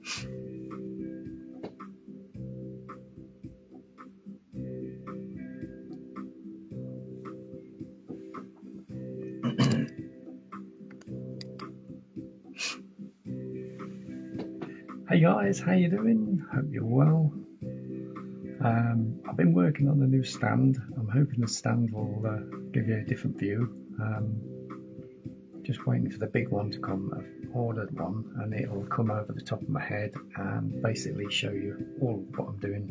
Hey guys, how you doing? Hope you're well. I've been working on a new stand. I'm hoping the stand will give you a different view. Just waiting for the big one to come. I've ordered one and it'll come over the top of my head and basically show you all what I'm doing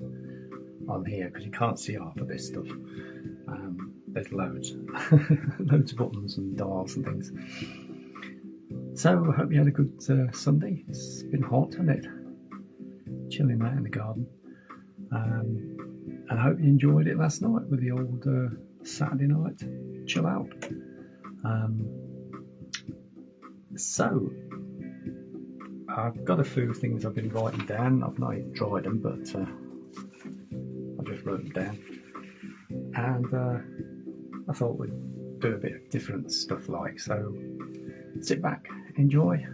on here, because you can't see half of this stuff. There's loads, loads of buttons and dials and things. So I hope you had a good Sunday. It's been hot, hasn't it? Chilling out in the garden. And I hope you enjoyed it last night with the old Saturday night chill out. So I've got a few things I've been writing down. I've not even tried them, but I just wrote them down. And I thought we'd do a bit of different stuff like, so sit back, enjoy,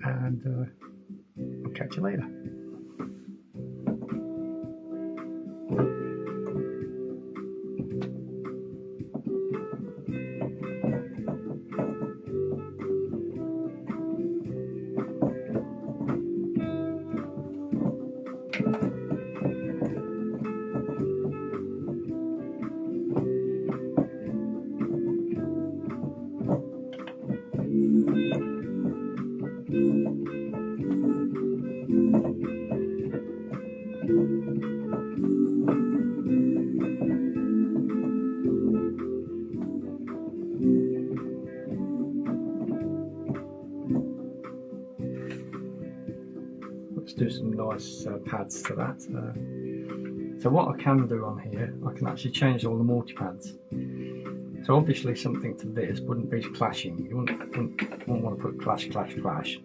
and I'll catch you later. Let's do some nice pads to that. So what I can do on here, I can actually change all the multi-pads. So obviously something to this wouldn't be clashing. You wouldn't want to put clash, clash, clash.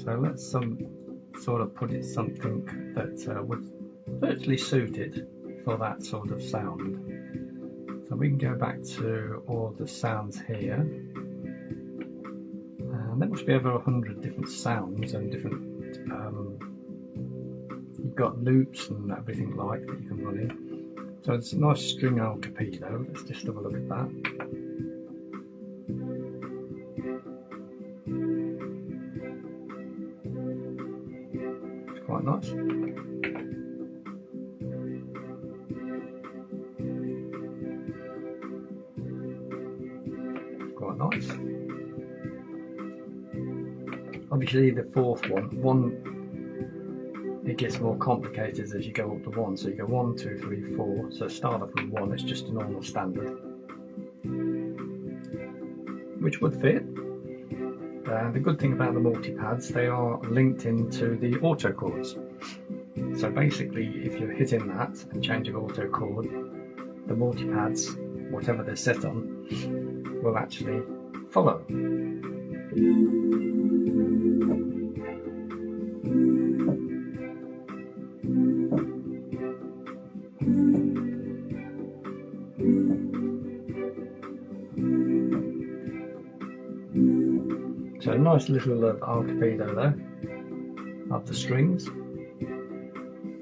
So let's sort of put it something that would virtually suit it for that sort of sound. So we can go back to all the sounds here. And there must be over 100 different sounds and different you've got loops and everything like that you can run in. So it's a nice string El Capito. Let's just have a look at that. It's quite nice. It's quite nice. Obviously the fourth one, it gets more complicated as you go up to 1. So you go 1, 2, 3, 4. So start off with 1, it's just a normal standard, which would fit. The good thing about the multi-pads, they are linked into the auto chords. So basically, if you're hitting that and changing auto chord, the multi-pads, whatever they're set on, will actually follow. So a nice little El Capito there of the strings,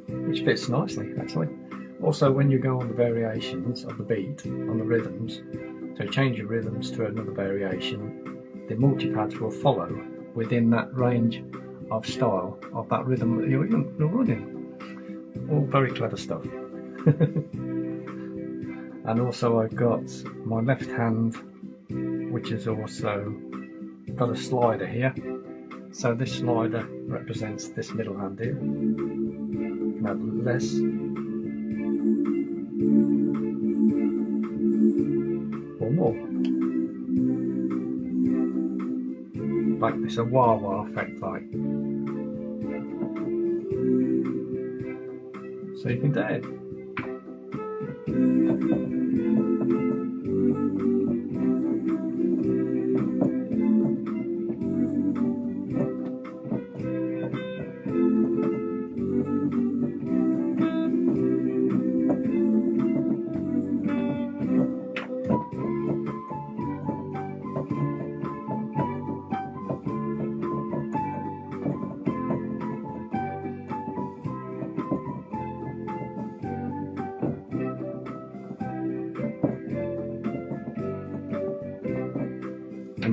which fits nicely actually. Also, when you go on the variations of the beat, on the rhythms, so change your rhythms to another variation, the multi-pads will follow within that range of style of that rhythm that you're running. All very clever stuff. And also I've got my left hand, which is also got a slider here. So this slider represents this middle hand here. You can have less or more. Like this, a wah-wah effect like. So you can do it.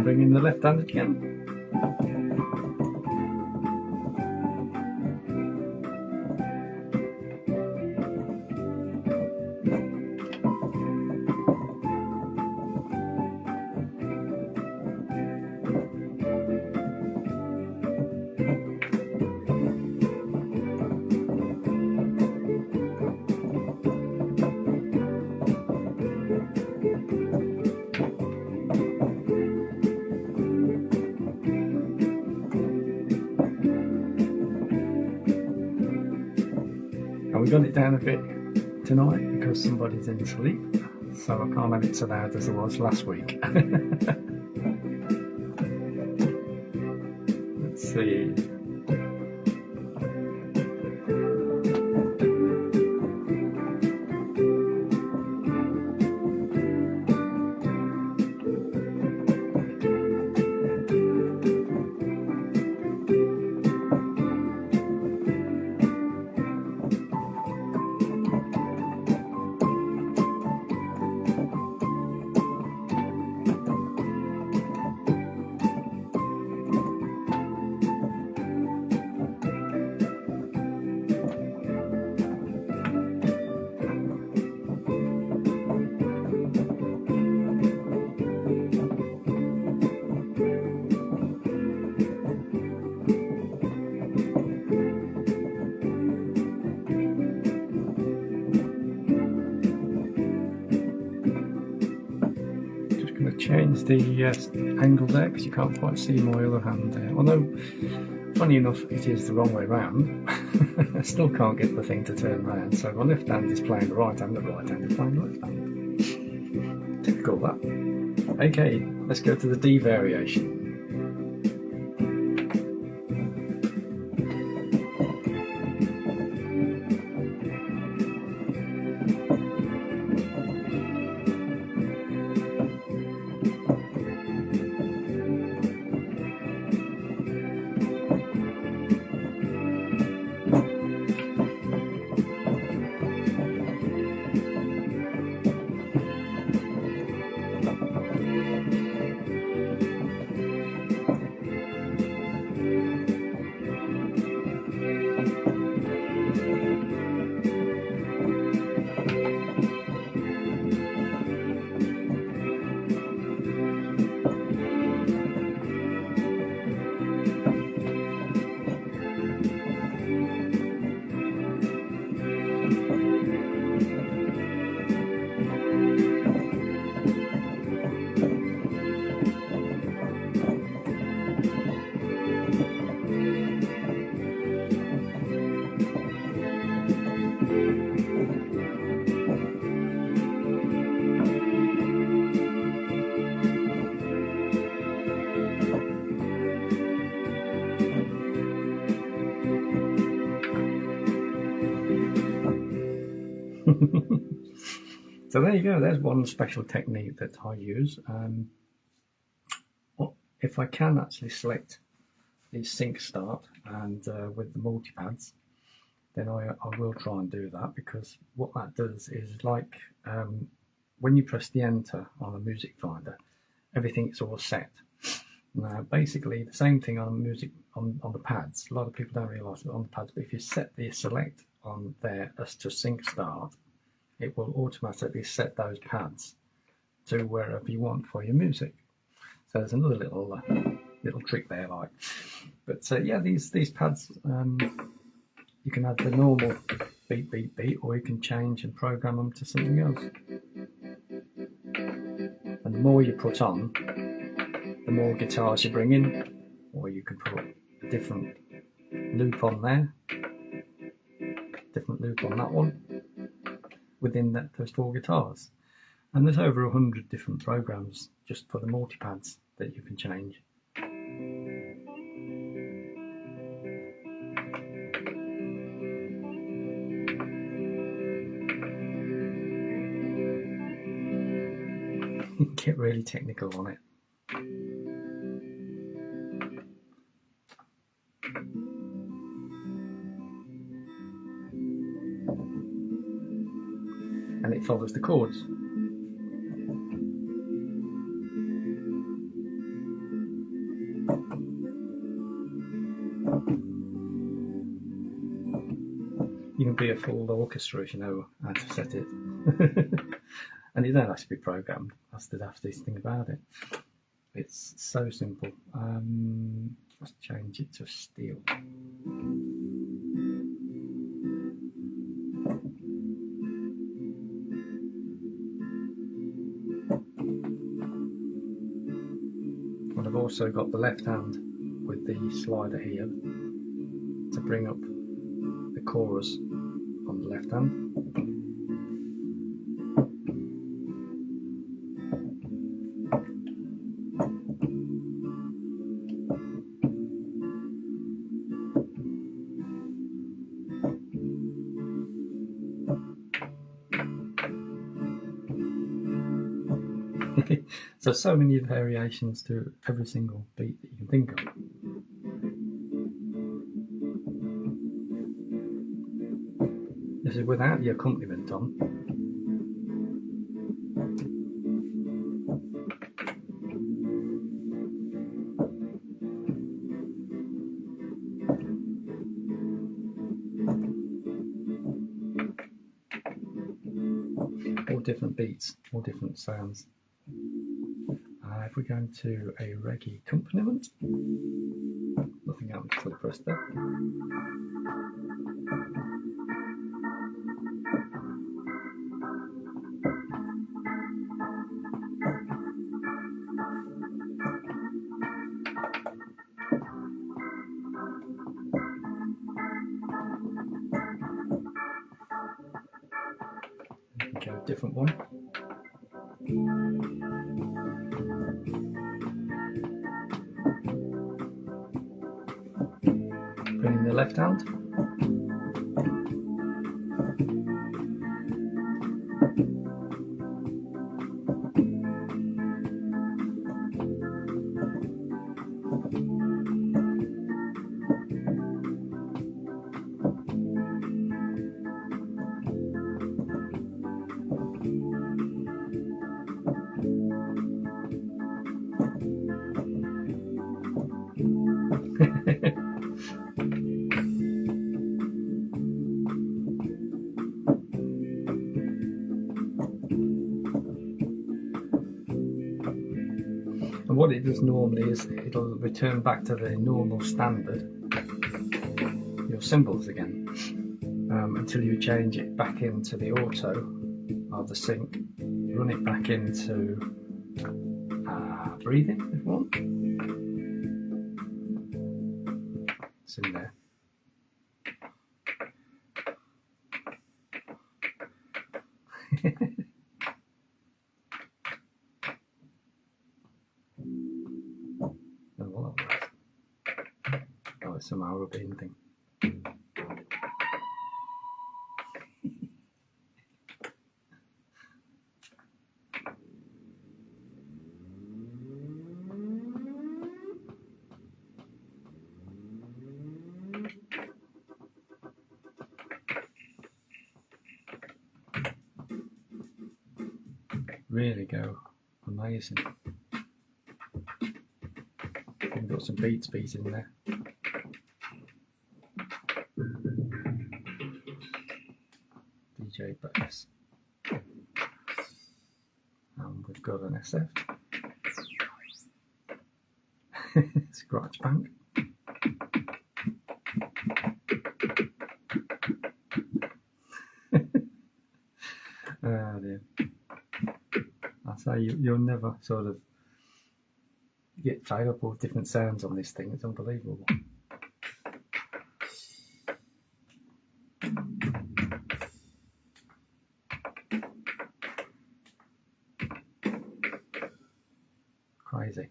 and bring in the left-handed again. We got it down a bit tonight because somebody's in sleep, so I can't have it so loud as it was last week. Let's see. Change the angle there because you can't quite see my other hand there, although funny enough it is the wrong way round. I still can't get the thing to turn around, so my left hand is playing the right hand, the right hand is playing the left hand. Typical that. Okay, let's go to the D variation. So there you go, there's one special technique that I use. If I can actually select the sync start and with the multipads, then I will try and do that, because what that does is, like when you press the enter on a music finder, everything's all set. Now basically the same thing on music on the pads. A lot of people don't realise it on the pads, but if you set the select on there as to sync start, it will automatically set those pads to wherever you want for your music. So there's another little trick there, like. But yeah, these pads, you can add the normal beat, beat, beat, or you can change and program them to something else. And the more you put on, the more guitars you bring in, or you can put a different loop on there, different loop on that one, within those 4 guitars. And there's over 100 different programs just for the multipads that you can change. Get really technical on it. And it follows the chords. You can be a full orchestra if you know how to set it. And it don't have to be programmed. That's the daftest thing about it. It's so simple. Let's change it to steel. And I've also got the left hand with the slider here to bring up the chorus on the left hand. So many variations to every single beat that you can think of. This is without the accompaniment on. All different beats, all different sounds. If we go into a reggae accompaniment, nothing happens to the press there. We can go a different one. Bring in the left hand. And what it does normally is it'll return back to the normal standard, your cymbals again, until you change it back into the auto or the sync. You run it back into breathing if you want. It's in there. Oh, it's some Arabian thing. Really go amazing. We've got some beats in there. DJ bass. And we've got an SF. Scratch bank. Oh dear. I say you'll never sort of get fed up with different sounds on this thing. It's unbelievable. Crazy.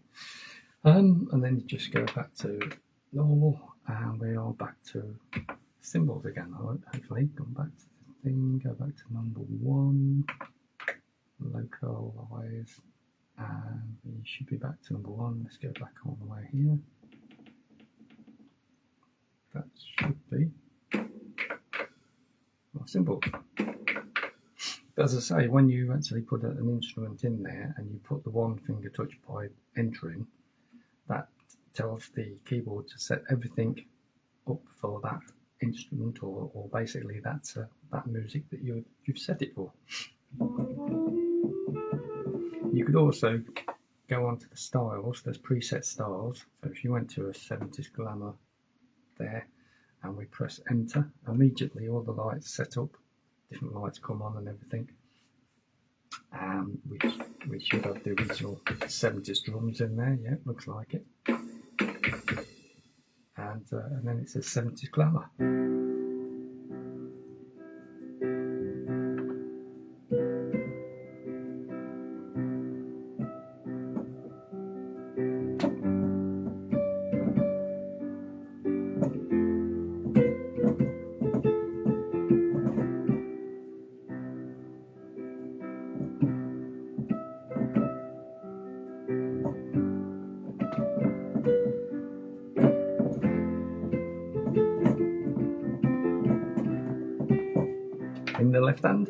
And then you just go back to normal, and we are back to cymbals again. Hopefully, go back to the thing. Go back to number 1. Localize, and we should be back to number 1. Let's go back all the way here. That should be our cymbal. But as I say, when you actually put an instrument in there and you put the one finger touch by entering, that tells the keyboard to set everything up for that instrument, or basically that's that music that you've set it for. You could also go onto the styles. There's preset styles. So if you went to a 70s glamour there, and we press enter, immediately all the lights set up, different lights come on and everything. We should have the original 70s drums in there. Yeah, looks like it. And then it says 70s glamour. In the left hand.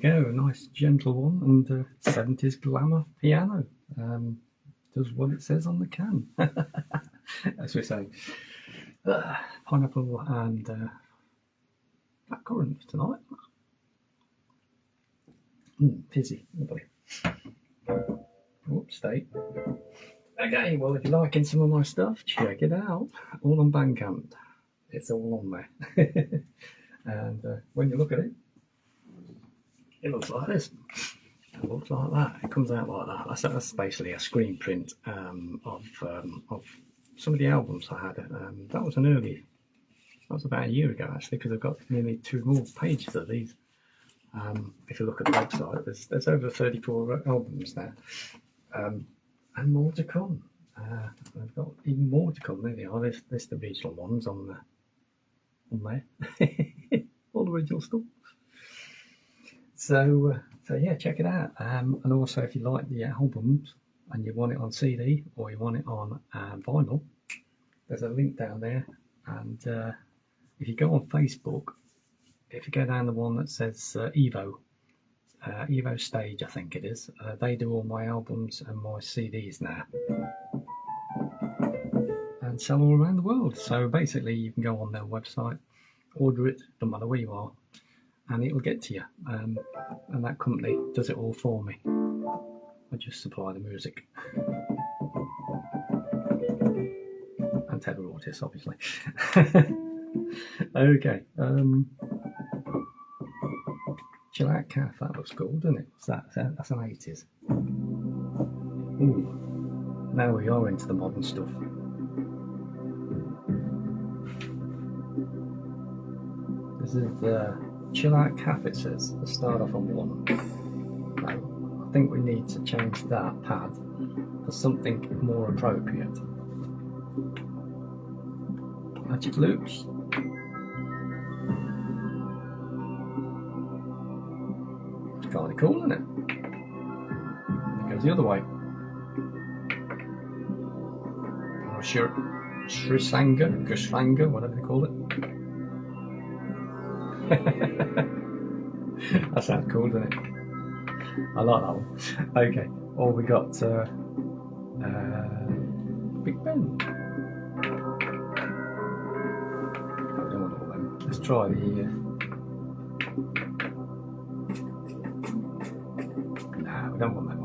you go, a nice gentle one, and 70s glamour piano. Does what it says on the can, as we say. Pineapple and blackcurrant tonight. Fizzy, lovely. Oops, stay. Okay, well, if you're liking some of my stuff, check it out. All on BANDCAMP. It's all on there. And when you look at it, it looks like this. It looks like that. It comes out like that. That's basically a screen print of some of the albums I had. That was that was about a year ago actually, because I've got nearly 2 more pages of these. If you look at the website, there's over 34 albums there, and more to come. I've got even more to come. There they are. There's the regional ones on there. All the original stuff. So yeah, check it out. And also, if you like the albums and you want it on CD or you want it on vinyl, there's a link down there. And if you go on Facebook, if you go down the one that says Evo Stage, I think it is, they do all my albums and my CDs now, and sell all around the world. So basically, you can go on their website, order it, no matter where you are, and it'll get to you. And that company does it all for me. I just supply the music and take the royalties, obviously. Okay. Chill Out Cafe, that looks cool, doesn't it? That's an 80s. Ooh, now we are into the modern stuff. This is the Chill Out Cafe, it says. Let's start off on 1. No, I think we need to change that pad for something more appropriate. Magic loops. It's kind of cool, isn't it? It goes the other way. Or Gushanga, whatever they call it. That sounds cool, doesn't it? I like that one. Okay, or we got Big Ben. I don't want all them. Let's try the. Nah, we don't want them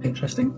either. Interesting.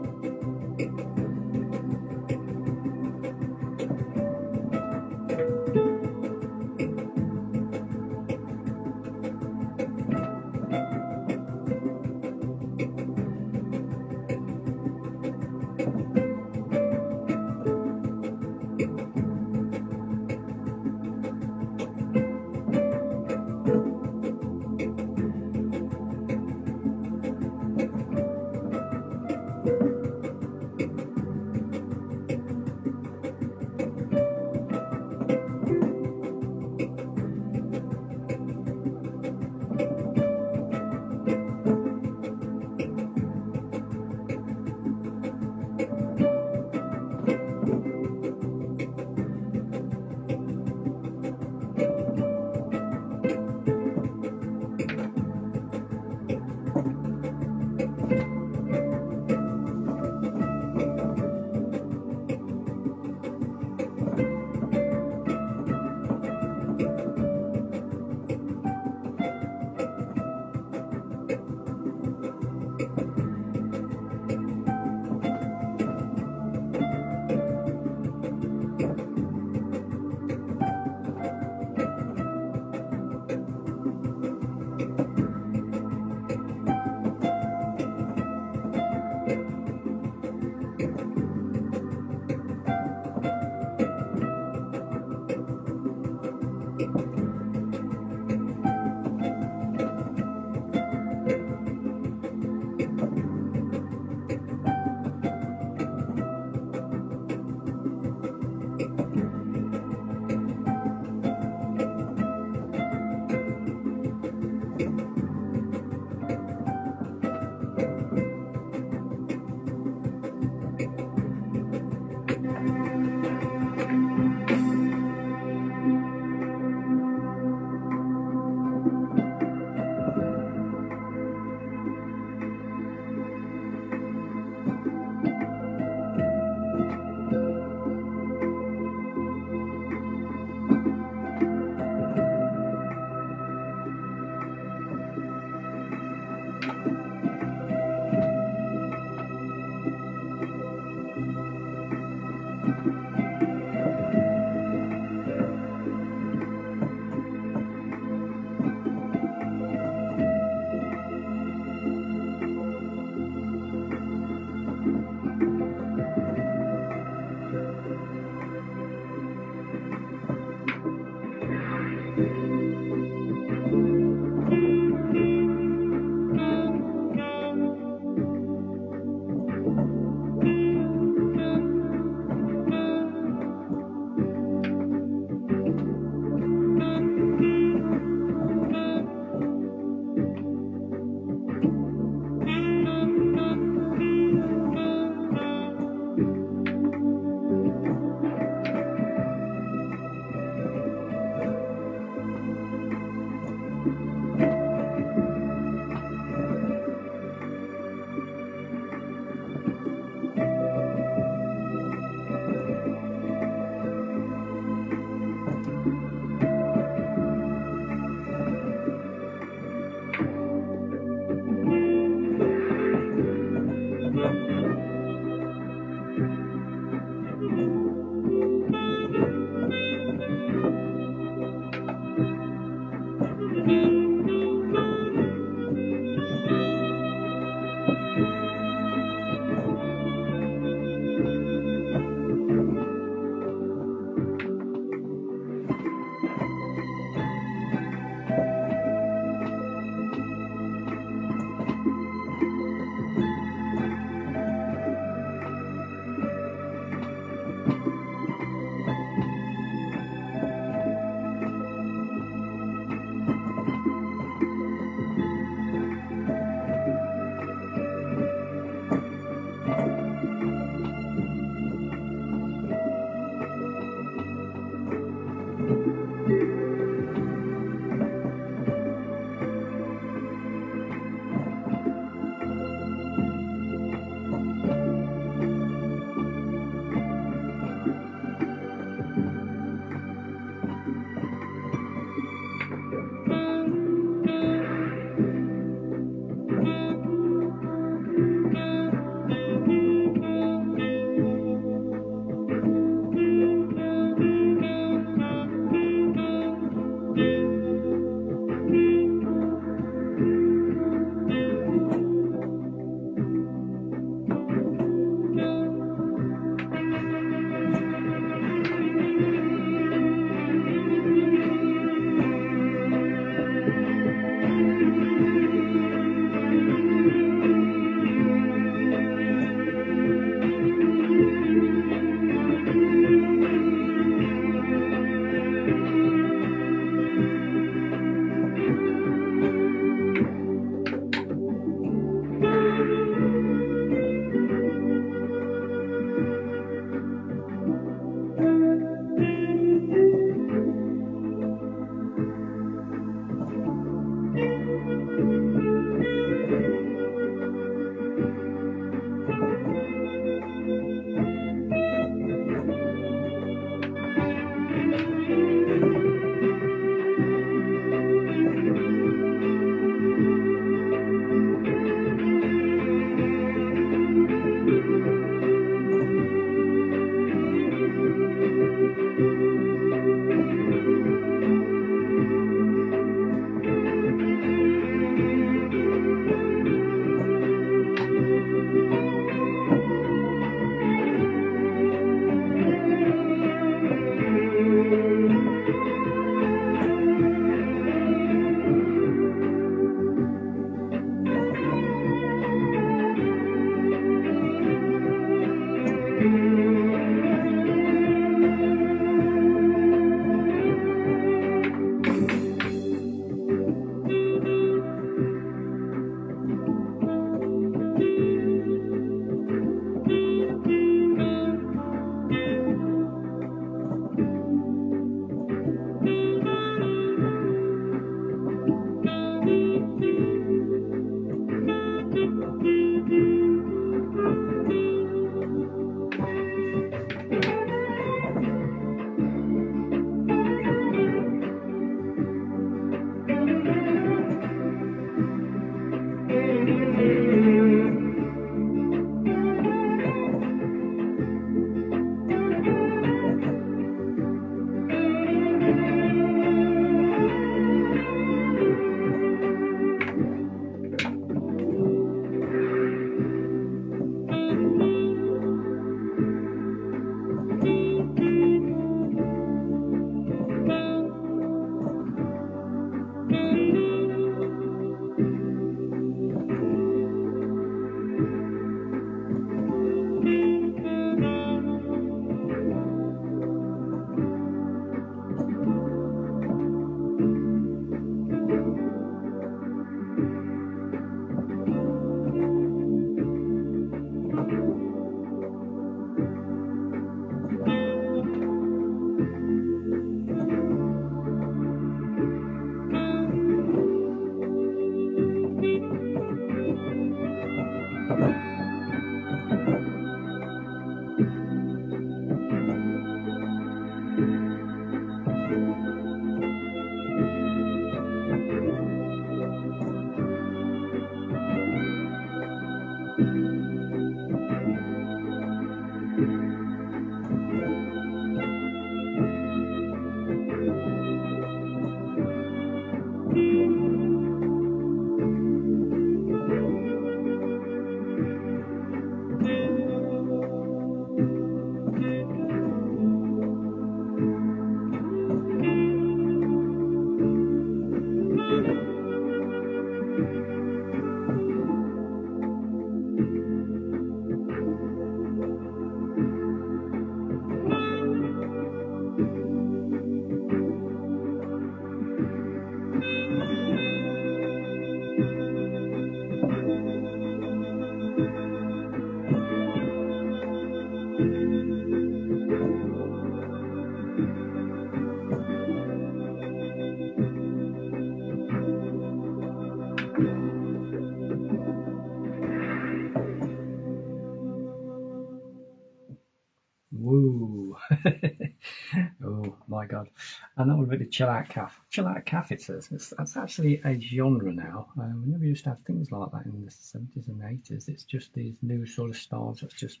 Oh my god. And that would be the chill out calf. Chill out calf, it says. That's actually a genre now. We never used to have things like that in the 70s and 80s. It's just these new sort of styles that's just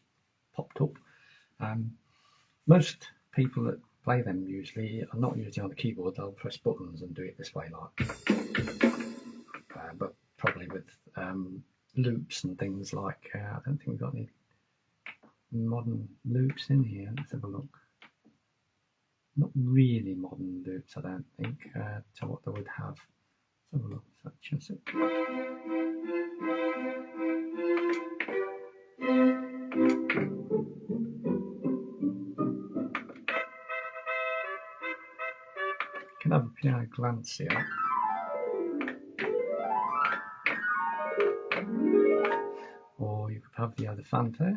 popped up. Most people that play them usually are not usually on the keyboard. They'll press buttons and do it this way, like. But probably with loops and things like. I don't think we've got any modern loops in here. Let's have a look. Not really modern loops, I don't think, to what they would have. Let's have a look. Such it. You can have a piano glance here. Or you could have the other fanfare.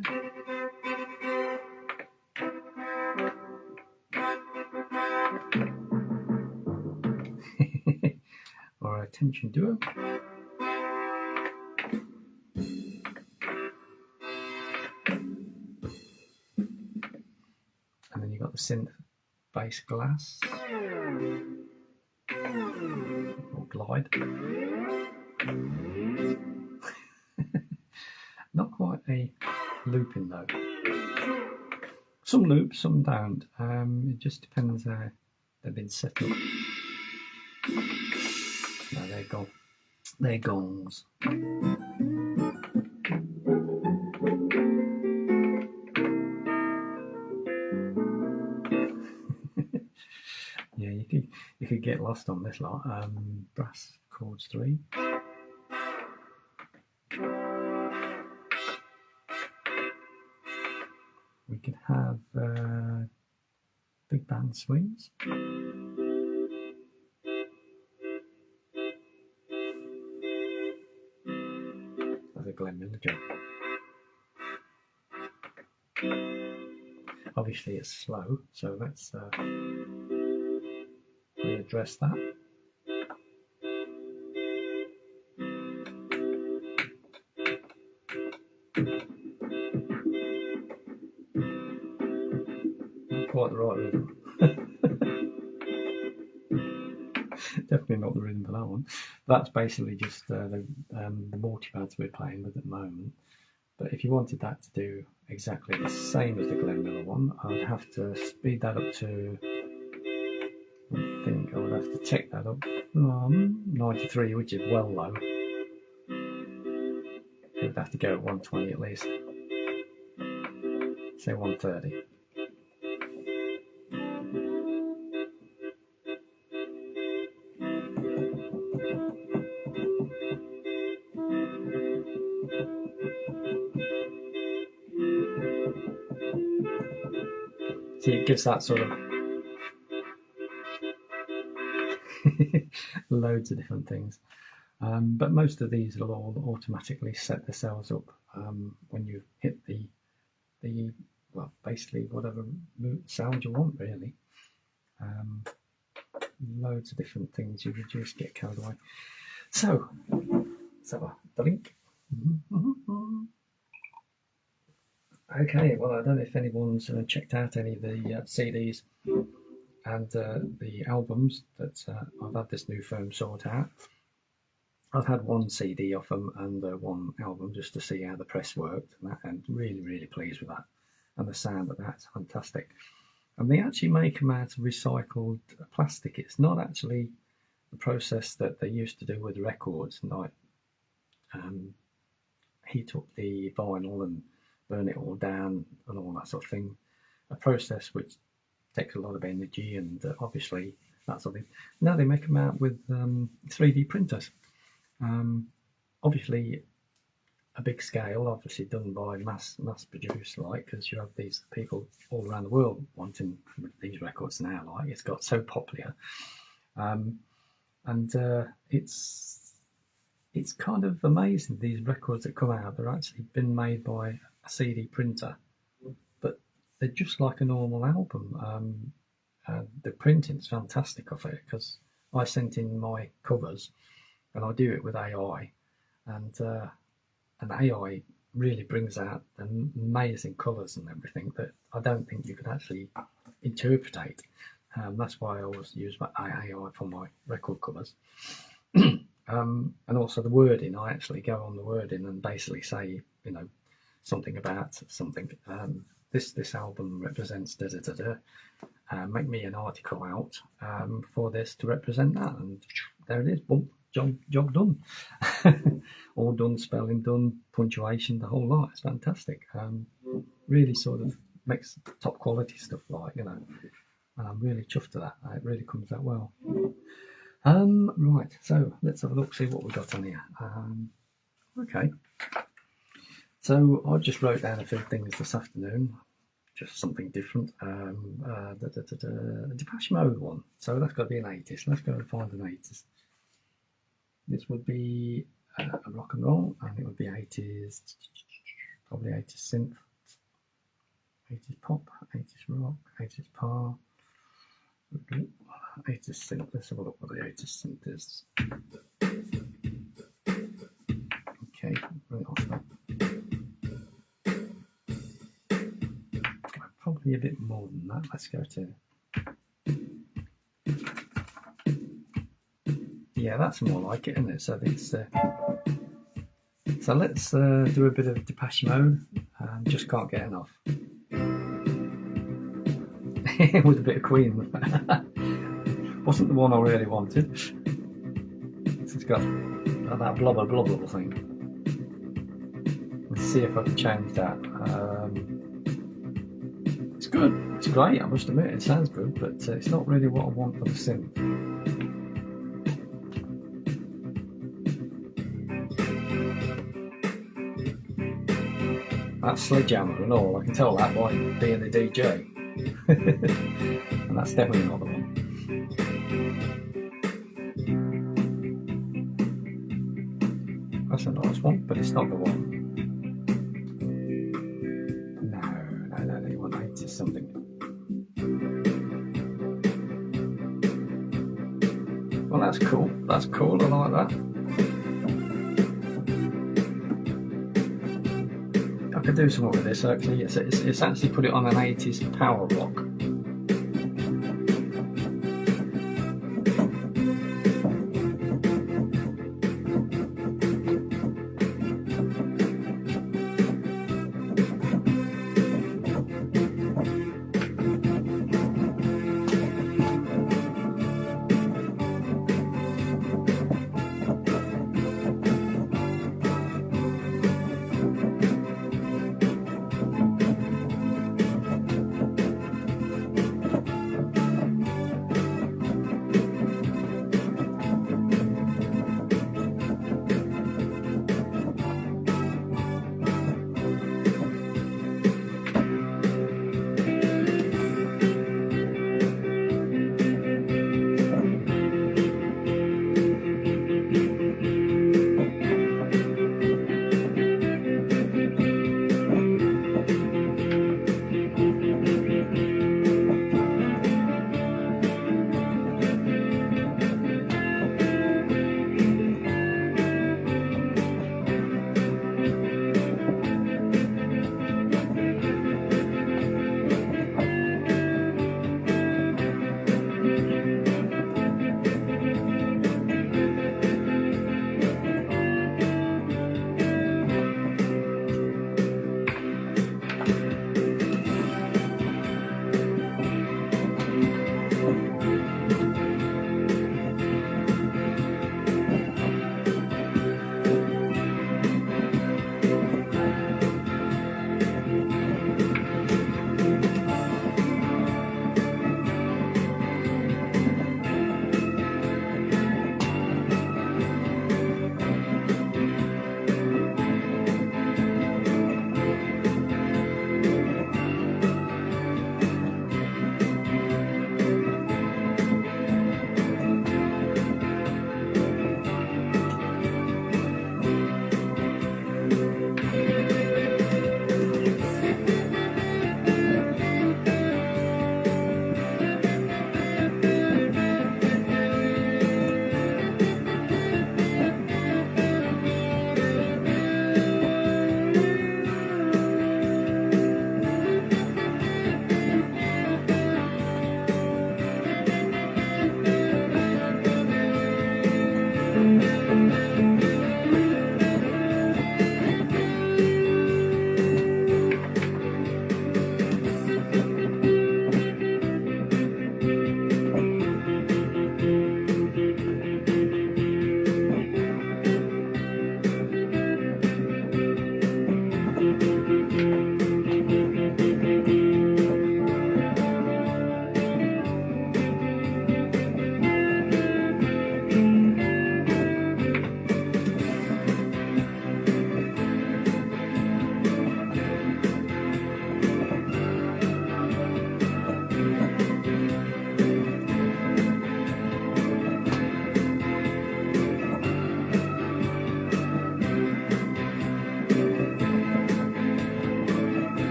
Or a tension duo. And then you've got the synth bass glass. Or glide. Not quite a looping though. Some loop, some don't. It just depends how they've been set up. No, they're gone. They're gongs. Yeah, you could get lost on this lot. Brass chords 3. We could have big band swings. That's a Glenn Miller job. Obviously it's slow, so let's readdress that. Not quite the right rhythm. Definitely not the rhythm for that one. That's basically just the multipads we're playing with at the moment. But if you wanted that to do exactly the same as the Glenn Miller one, I'd have to speed that up to, I think I would have to check that up, 93, which is well low. It would have to go at 120 at least. Say 130. See, it gives that sort of loads of different things. But most of these will all automatically set themselves up when you hit the well, basically whatever sound you want, really. Loads of different things. You could just get carried away. So, let's have the link. Okay, well, I don't know if anyone's checked out any of the CDs and the albums that I've had this new firm sort out. I've had one CD off them and one album just to see how the press worked, and I'm really, really pleased with that. And the sound of that's fantastic. And they actually make them out of recycled plastic. It's not actually the process that they used to do with records, like heat up the vinyl and burn it all down and all that sort of thing. A process which takes a lot of energy and obviously that sort of thing. Now they make them out with 3D printers. Obviously a big scale, obviously done by mass produced, like, because you have these people all around the world wanting these records now, like, it's got so popular. And it's kind of amazing, these records that come out, they're actually been made by a CD printer, but they're just like a normal album. The printing's fantastic of it, because I sent in my covers and I do it with AI, and AI really brings out amazing colours and everything that I don't think you could actually interpretate. That's why I always use my AI for my record covers. And also the wording, I actually go on the wording and basically say, you know, something about something. This album represents da da da da. Make me an article out for this to represent that, and there it is. Boom, job done. All done, spelling done, punctuation, the whole lot. It's fantastic. Really sort of makes top quality stuff, like, you know. And I'm really chuffed to that. It really comes out well. Right, so let's have a look, see what we've got on here. Okay. So I just wrote down a few things this afternoon, just something different. Depeche Mode one. So that's got to be an 80s. Let's go and find an 80s. This would be a rock and roll, and it would be 80s, probably 80s synth, 80s pop, 80s rock, 80s power. 80s synth. Let's have a look what the 80s synth is. Okay, bring it off that. Probably a bit more than that. Let's go to. Yeah, that's more like it, isn't it? So it's. So let's do a bit of Depeche Mode. Just can't get enough. With a bit of Queen. Wasn't the one I really wanted. It's got that blubber blubber thing. Let's see if I can change that. It's good. It's great. I must admit, it sounds good, but it's not really what I want for the synth. That's Sledgehammer and all. I can tell that by being a DJ. And that's definitely not the one. That's a nice one, but it's not the one. No, you want 80 something. Well, that's cool. That's cool. I like that. I could do something with this actually. It's actually put it on an 80s power rock.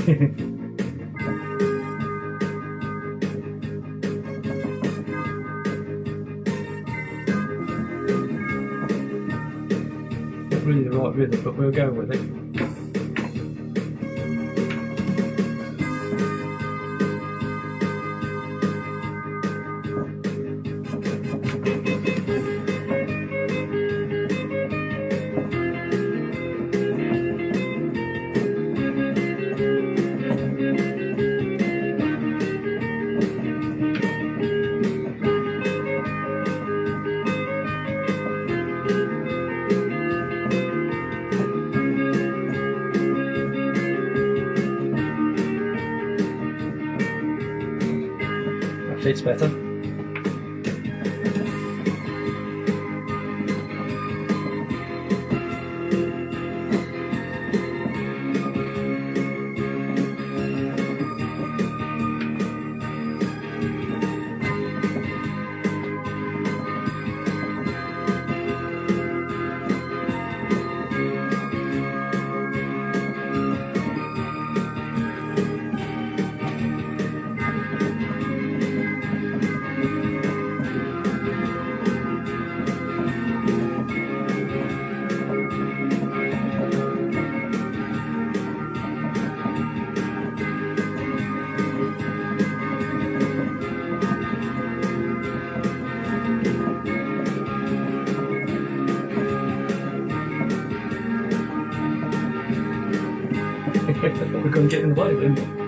Not really the right rhythm, but we'll go with it. That fits better. I thought we were going to get in the way, didn't we?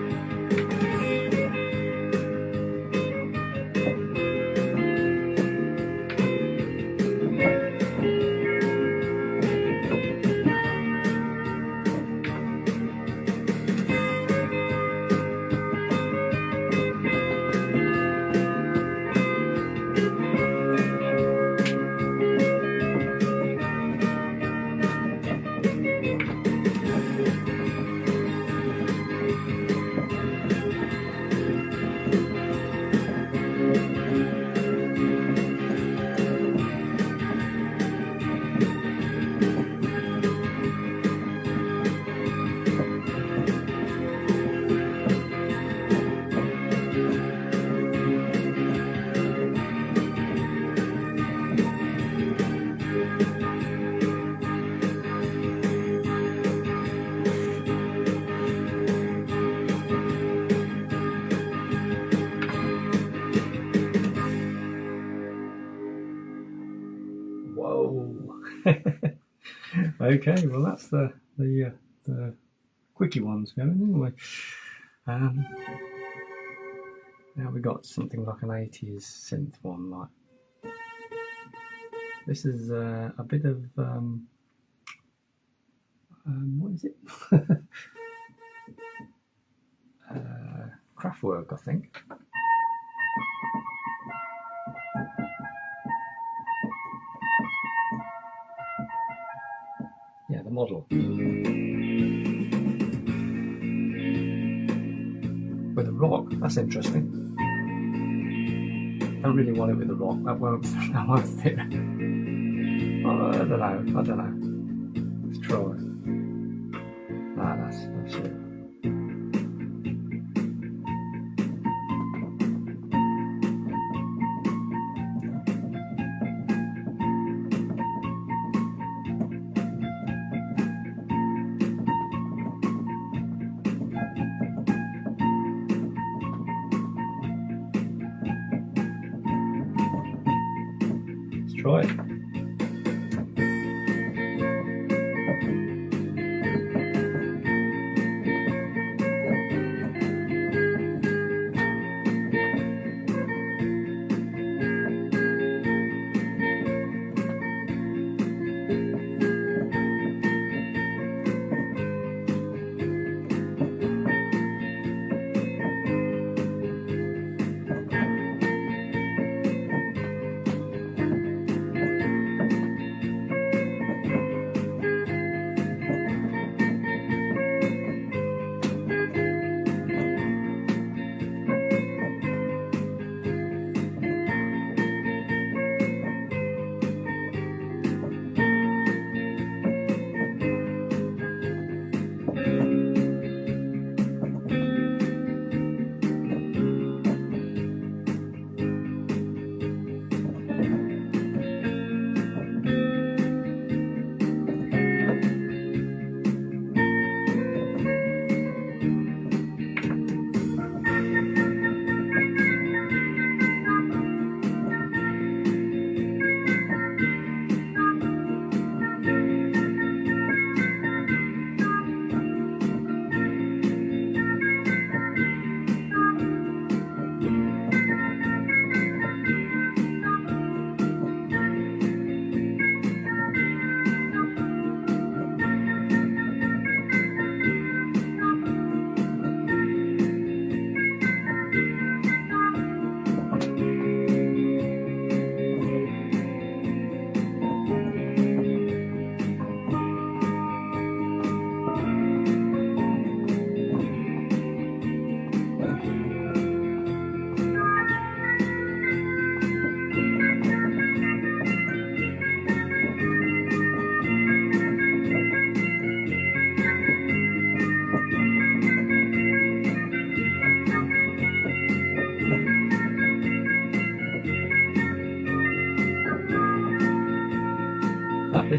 Whoa. Okay, well that's the quickie ones going anyway. Now we got something like an 80s synth one. Like this is a bit of what is it? Kraftwerk, I think. Yeah, the model. With a rock, that's interesting. I really want it with a rock. That won't fit. Oh, I don't know. Let's try. Ah, that's it. Try it.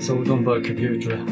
it's all done by computer.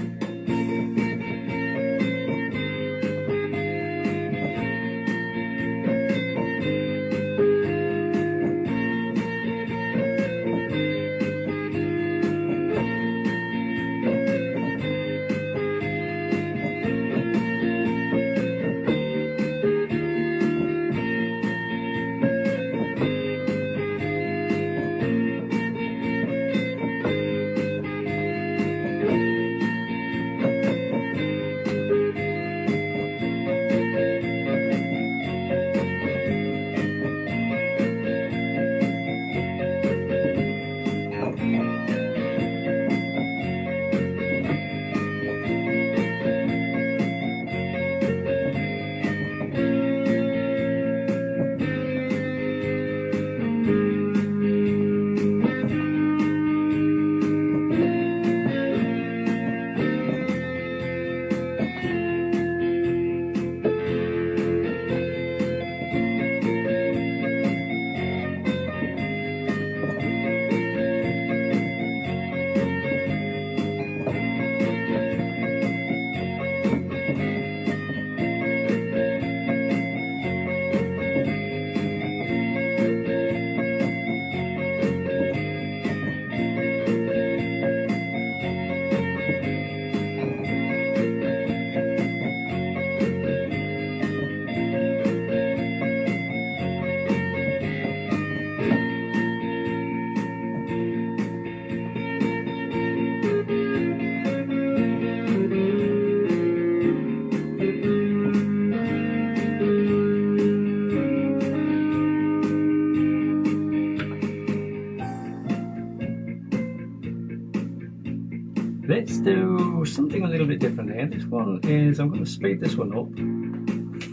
Let's do something a little bit different here. This one is, I'm going to speed this one up.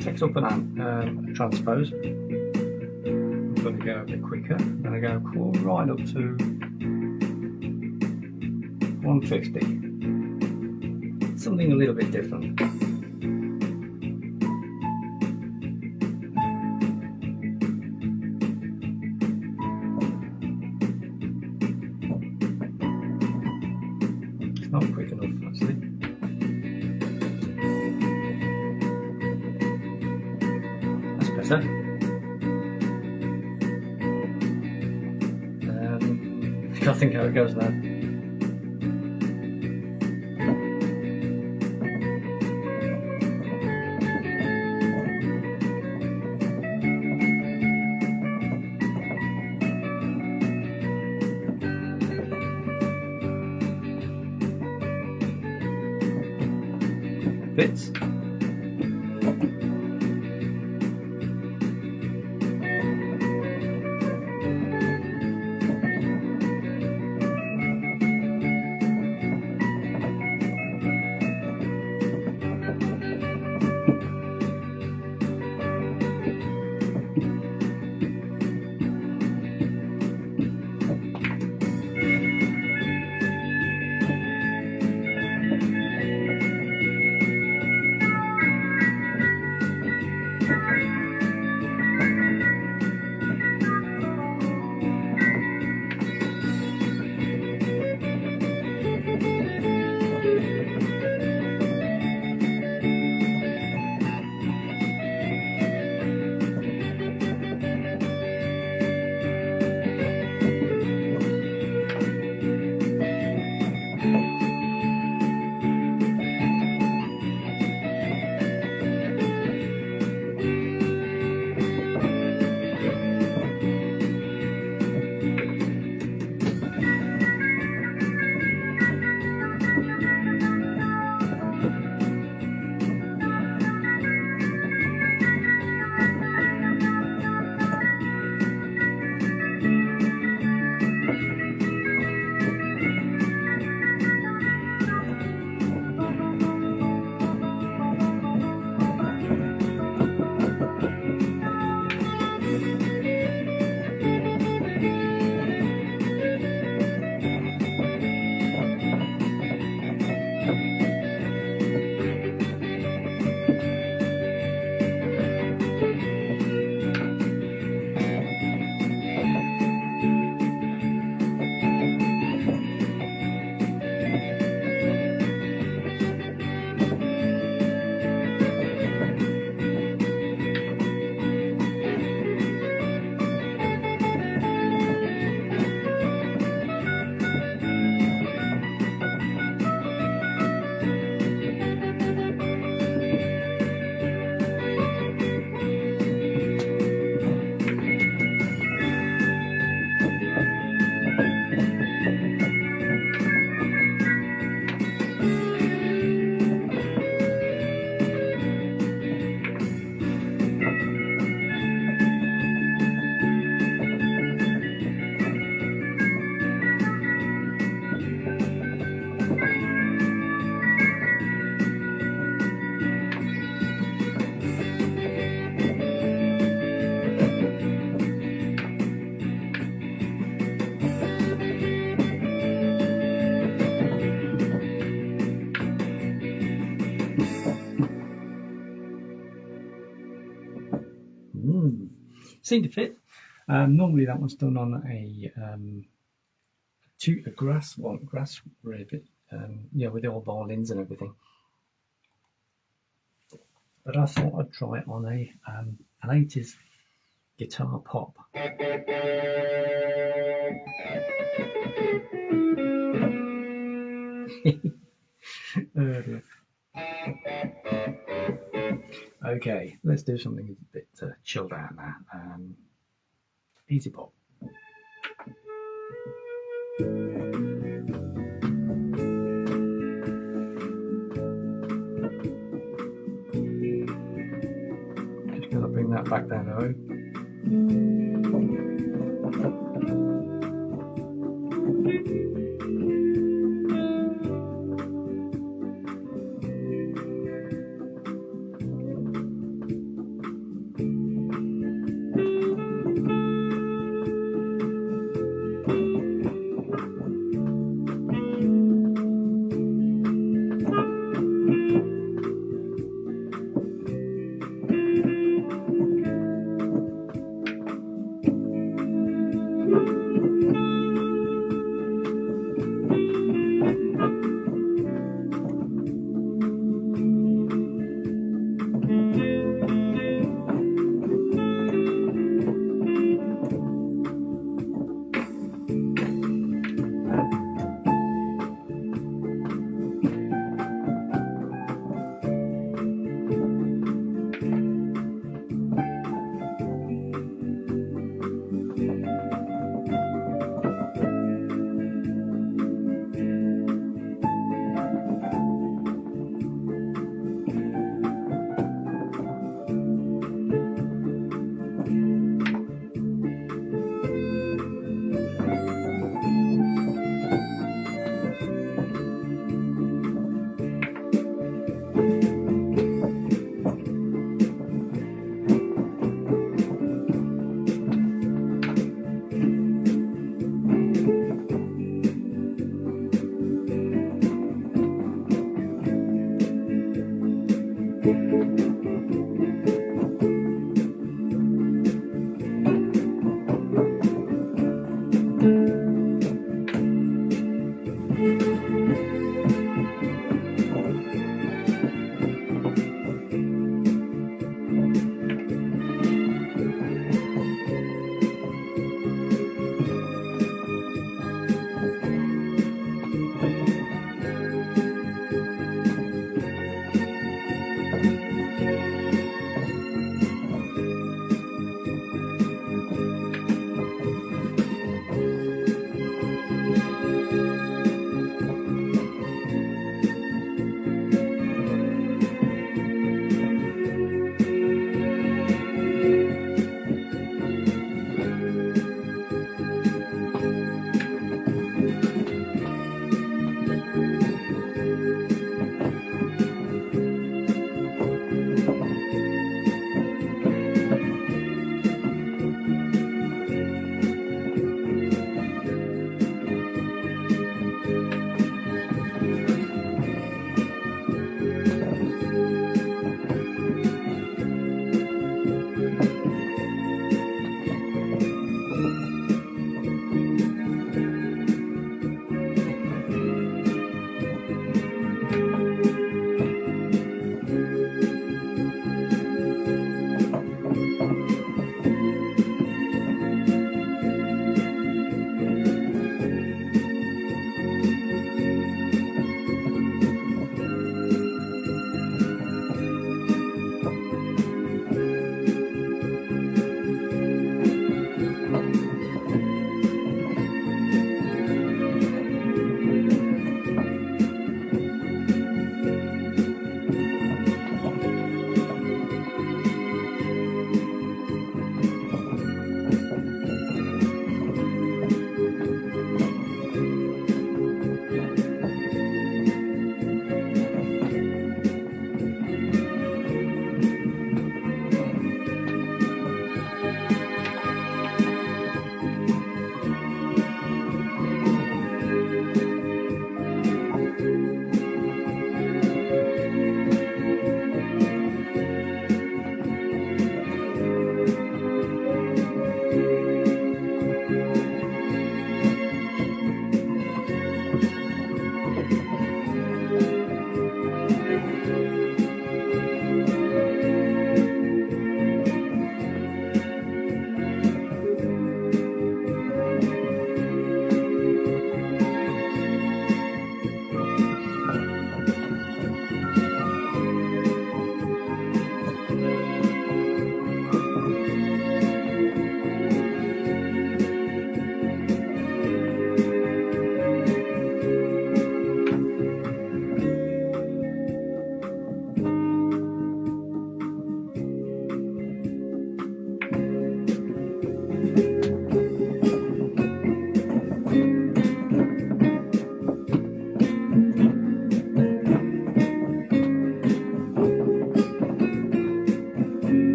Takes up an transpose. I'm going to go a bit quicker. I'm going to go right up to 150. Something a little bit different. Not quick enough, actually. That's better. I can't think how it goes now. Fits. seemed to fit. Normally that one's done on a grass rivet, with all violins and everything. But I thought I'd try it on an 80s guitar pop. Oh dear. Okay, let's do something a bit chilled out now. Easy pop. Just gonna bring that back down low.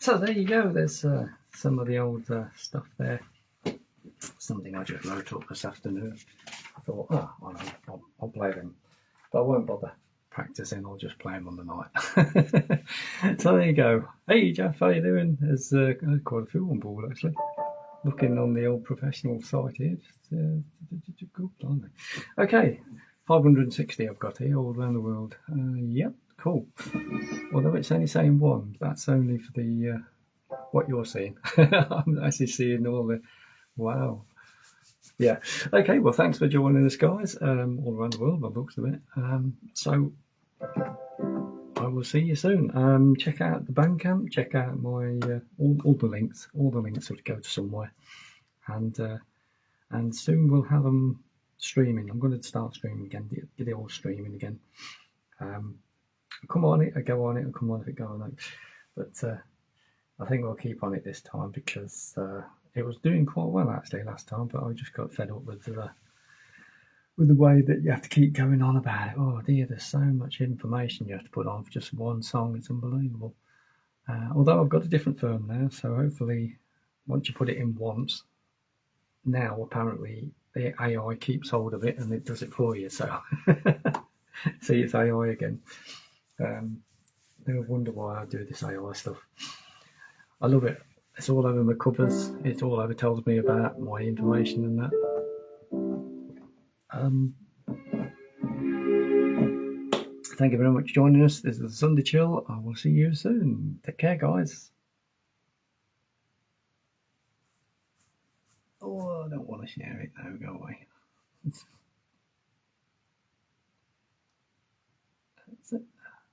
So there you go. There's some of the old stuff there. Something I just wrote up this afternoon. I thought, oh, I'll play them, but I won't bother practicing. I'll just play them on the night. So there you go. Hey Jeff, how you doing? There's quite a few on board actually. Looking on the old professional site here. Good, blimey. Okay, 560 I've got here all around the world. Yep, cool. Although it's only saying one, that's only for the what you're seeing. I'm actually seeing all the wow. Yeah. Okay. Well, thanks for joining us, guys, all around the world by the looks of it. So I will see you soon. Check out the BANDCAMP. Check out my all the links. All the links will go to somewhere, and soon we'll have them streaming. I'm going to start streaming again. Get it all streaming again. Come on it, I go on it, and come on if it go on it. But I think I'll keep on it this time because it was doing quite well actually last time, but I just got fed up with the way that you have to keep going on about it. Oh dear, there's so much information you have to put on for just one song. It's unbelievable. Although I've got a different firm now, so hopefully once you put it in once, now apparently the AI keeps hold of it and it does it for you. So see, it's AI again. No wonder why I do this AI stuff. I love it. It's all over my covers. It's all over, tells me about my information and that. Thank you very much for joining us. This is Sunday Chill. I will see you soon. Take care, guys. Oh, I don't want to share it. No, go away. That's it.